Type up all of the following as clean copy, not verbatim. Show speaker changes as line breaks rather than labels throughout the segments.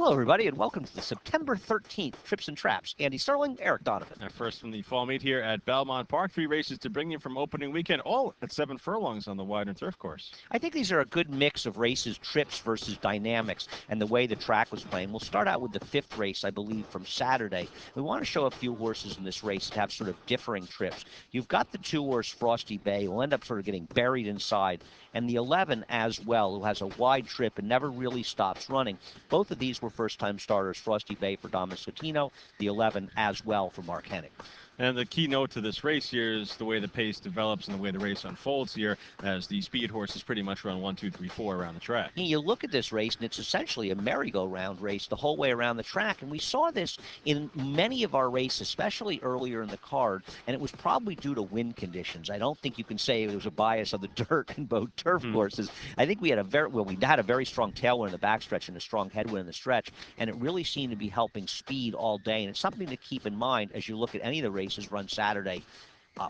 Hello, everybody, and welcome to the September 13th Trips and Traps. Andy Serling, Eric Donovan.
First from the fall meet here at Belmont Park. 3 races to bring you from opening weekend, all at 7 furlongs on the Widener turf course.
I think these are a good mix of races, trips versus dynamics, and the way the track was playing. We'll start out with the 5th race, I believe, from Saturday. We want to show a few horses in this race that have sort of differing trips. You've got the 2-horse Frosty Bay, who will end up sort of getting buried inside, and the 11 as well, who has a wide trip and never really stops running. Both of these were first-time starters, Frosty Bay for Dominic Scatino, the 11 as well for Mark Hennig.
And the keynote to this race here is the way the pace develops and the way the race unfolds here, as the speed horses pretty much run 1, 2, 3, 4 around the track.
You look at this race, and it's essentially a merry-go-round race the whole way around the track, and we saw this in many of our races, especially earlier in the card, and it was probably due to wind conditions. I don't think you can say there was a bias of the dirt in both turf courses. I think we had a very strong tailwind in the backstretch and a strong headwind in the stretch, and it really seemed to be helping speed all day, and it's something to keep in mind as you look at any of the races run Saturday.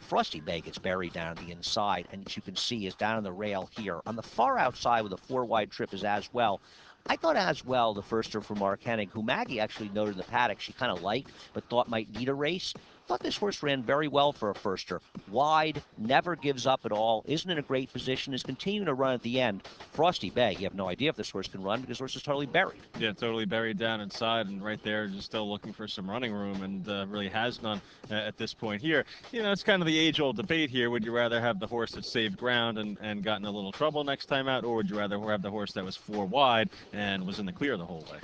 Frosty Bay gets buried down the inside, and as you can see is down on the rail here. On the far outside with a 4-wide trip is As Well. I thought As Well, the firster for Mark Hennig, who Maggie actually noted in the paddock she kind of liked, but thought might need a race. Thought this horse ran very well for a firster. Wide, never gives up at all, isn't in a great position, is continuing to run at the end. Frosty Bay, you have no idea if this horse can run because the horse is totally buried.
Yeah, totally buried down inside, and right there just still looking for some running room, and really has none at this point here. You know, it's kind of the age-old debate here. Would you rather have the horse that saved ground and got in a little trouble next time out, or would you rather have the horse that was 4 wide and was in the clear the whole way?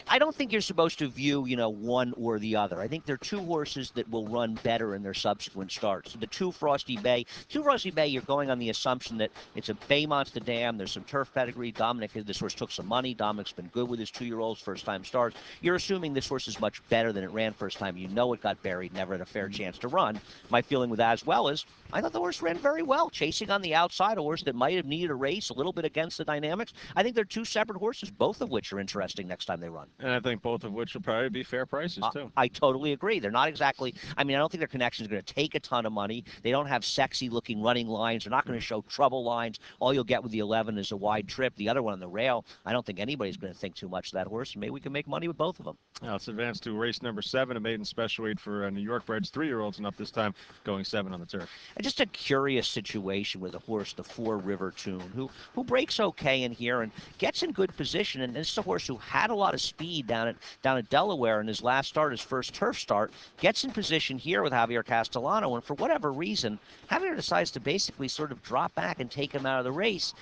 I don't think you're supposed to view, one or the other. I think they're two horses that will run better in their subsequent starts. The two Frosty Bay, you're going on the assumption that it's a Baymont's the dam, there's some turf pedigree. Dominic, this horse took some money. Dominic's been good with his 2-year-olds, first-time starts. You're assuming this horse is much better than it ran first time. You know it got buried, never had a fair chance to run. My feeling with As Well is I thought the horse ran very well, chasing on the outside, a horse that might have needed a race, a little bit against the dynamics. I think they're two separate horses, both of which are interesting next time they run.
And I think both of which will probably be fair prices, too.
I totally agree. They're not exactly, I don't think their connection is going to take a ton of money. They don't have sexy-looking running lines. They're not going to show trouble lines. All you'll get with the 11 is a wide trip. The other one on the rail, I don't think anybody's going to think too much of that horse. Maybe we can make money with both of them.
Now let's advance to race number 7, a maiden special weight for New York breds, 3-year-olds, and up this time going 7 on the turf.
And just a curious situation with a horse, the 4 River Tune, who breaks okay in here and gets in good position. And this is a horse who had a lot of speed down at Delaware in his last start, his first turf start, gets in position here with Javier Castellano, and for whatever reason, Javier decides to basically sort of drop back and take him out of the race.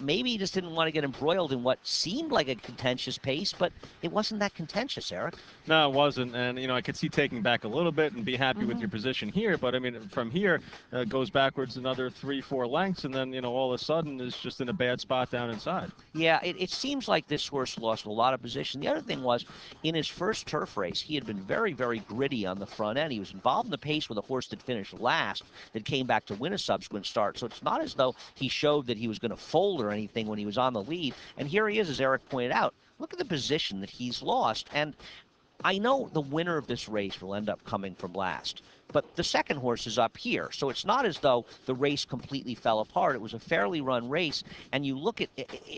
Maybe he just didn't want to get embroiled in what seemed like a contentious pace, but it wasn't that contentious, Eric.
No, it wasn't, and I could see taking back a little bit and be happy with your position here, but from here goes backwards another 3-4 lengths, and then all of a sudden is just in a bad spot down inside.
Yeah, it seems like this horse lost a lot of position. The other thing was, in his first turf race, he had been very, very gritty on the front end. He was involved in the pace with a horse that finished last, that came back to win a subsequent start. So it's not as though he showed that he was going to fold or anything when he was on the lead. And here he is, as Eric pointed out. Look at the position that he's lost. And I know the winner of this race will end up coming from last, but the second horse is up here. So it's not as though the race completely fell apart. It was a fairly run race, and you look at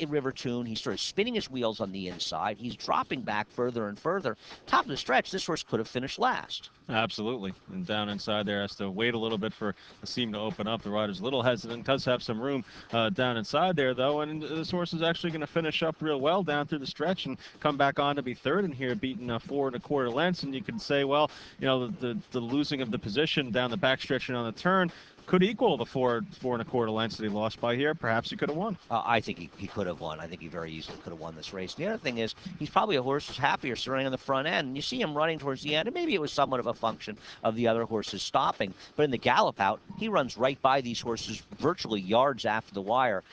River Tune, he's sort of spinning his wheels on the inside. He's dropping back further and further. Top of the stretch, this horse could have finished last.
Absolutely. And down inside there has to wait a little bit for the seam to open up. The rider's a little hesitant, does have some room down inside there, though, and this horse is actually going to finish up real well down through the stretch and come back on to be third in here, beating 4 1/4 lengths. And you can say, well, the losing of the position down the backstretch and on the turn could equal the 4 1/4 lengths that he lost by here. Perhaps he could have won.
I think he could have won. I think he very easily could have won this race. The other thing is, he's probably a horse who's happier running on the front end. And you see him running towards the end, and maybe it was somewhat of a function of the other horses stopping. But in the gallop out, he runs right by these horses virtually yards after the wire.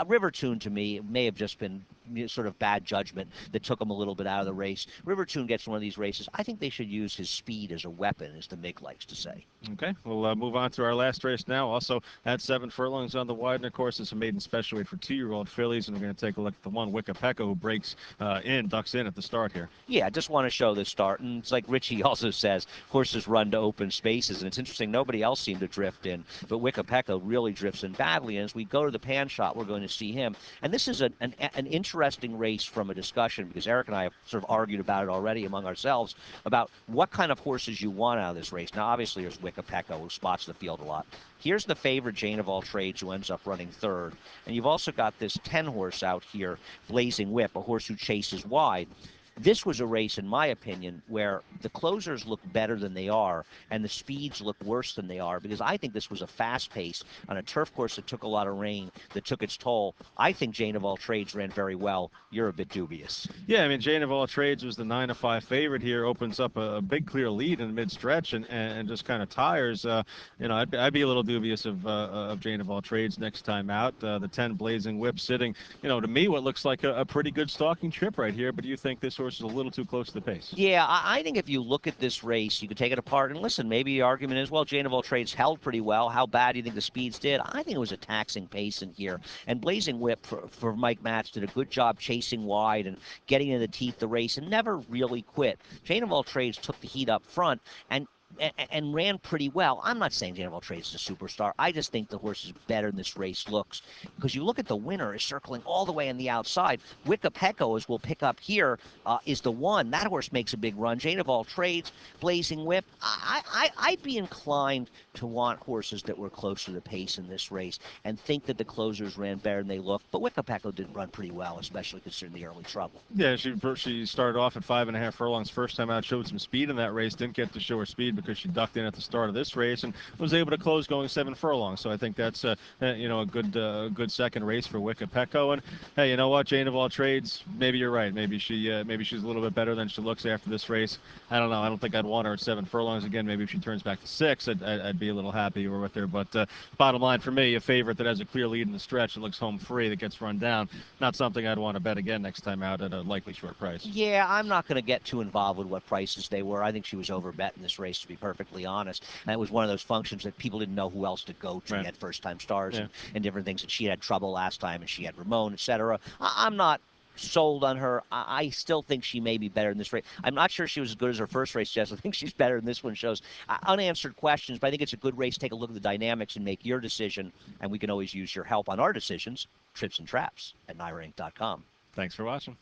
River Tune, to me, may have just been sort of bad judgment that took him a little bit out of the race. River Tune gets one of these races. I think they should use his speed as a weapon, as the MIG likes to say.
Okay, we'll move on to our last race now. Also at 7 furlongs on the Widener course. It's a maiden special weight for 2-year-old fillies, and we're going to take a look at the one Wicca-Pecca, who ducks in at the start here.
Yeah, I just want to show this start, and it's like Richie also says, horses run to open spaces, and it's interesting, nobody else seemed to drift in, but Wicca-Pecca really drifts in badly, and as we go to the pan shot, we're going to see him. And this is an interesting interesting race from a discussion because Eric and I have sort of argued about it already among ourselves about what kind of horses you want out of this race. Now, obviously, there's Wicca who spots the field a lot. Here's the favorite, Jane of All Trades, who ends up running third. And you've also got this 10 horse out here, Blazing Whip, a horse who chases wide. This was a race, in my opinion, where the closers look better than they are and the speeds look worse than they are because I think this was a fast pace on a turf course that took a lot of rain, that took its toll. I think Jane of All Trades ran very well. You're a bit dubious.
Yeah, I mean, Jane of All Trades was the 9-5 favorite here, opens up a big clear lead in mid-stretch and just kind of tires. I'd be a little dubious of Jane of All Trades next time out. The 10 Blazing Whip sitting, to me, what looks like a pretty good stalking trip right here, but do you think this horse is a little too close to the pace?
Yeah, I think if you look at this race, you could take it apart and listen. Maybe the argument is, well, Jane of All Trades held pretty well. How bad do you think the speeds did? I think it was a taxing pace in here. And Blazing Whip for Mike Matz did a good job chasing wide and getting in the teeth of the race and never really quit. Jane of All Trades took the heat up front and ran pretty well. I'm not saying Jane of All Trades is a superstar. I just think the horse is better than this race looks because you look at the winner is circling all the way on the outside. Wicca, as we'll pick up here, is the one. That horse makes a big run. Jane of All Trades, Blazing Whip. I'd be inclined to want horses that were closer to the pace in this race and think that the closers ran better than they looked. But Wicca did run pretty well, especially considering the early trouble.
Yeah, she started off at 5.5 furlongs first time out, showed some speed in that race, didn't get to show her speed because she ducked in at the start of this race and was able to close going 7 furlongs. So I think that's a good second race for Wicca. And hey, you know what, Jane of All Trades, maybe you're right. Maybe she's a little bit better than she looks after this race. I don't know. I don't think I'd want her at 7 furlongs again. Maybe if she turns back to 6, I'd be a little happier with her. But bottom line for me, a favorite that has a clear lead in the stretch and looks home free that gets run down, not something I'd want to bet again next time out at a likely short price.
Yeah, I'm not going to get too involved with what prices they were. I think she was overbet in this race, to be perfectly honest. And it was one of those functions that people didn't know who else to go to.
Right.
You had first-time stars
Yeah.
and different things. And she had trouble last time, and she had Ramon, etc. I'm not sold on her. I still think she may be better in this race. I'm not sure she was as good as her first race, Jess. I think she's better in this one. Shows unanswered questions, but I think it's a good race. Take a look at the dynamics and make your decision. And we can always use your help on our decisions. Trips and Traps at NYRANK.com.
Thanks for watching.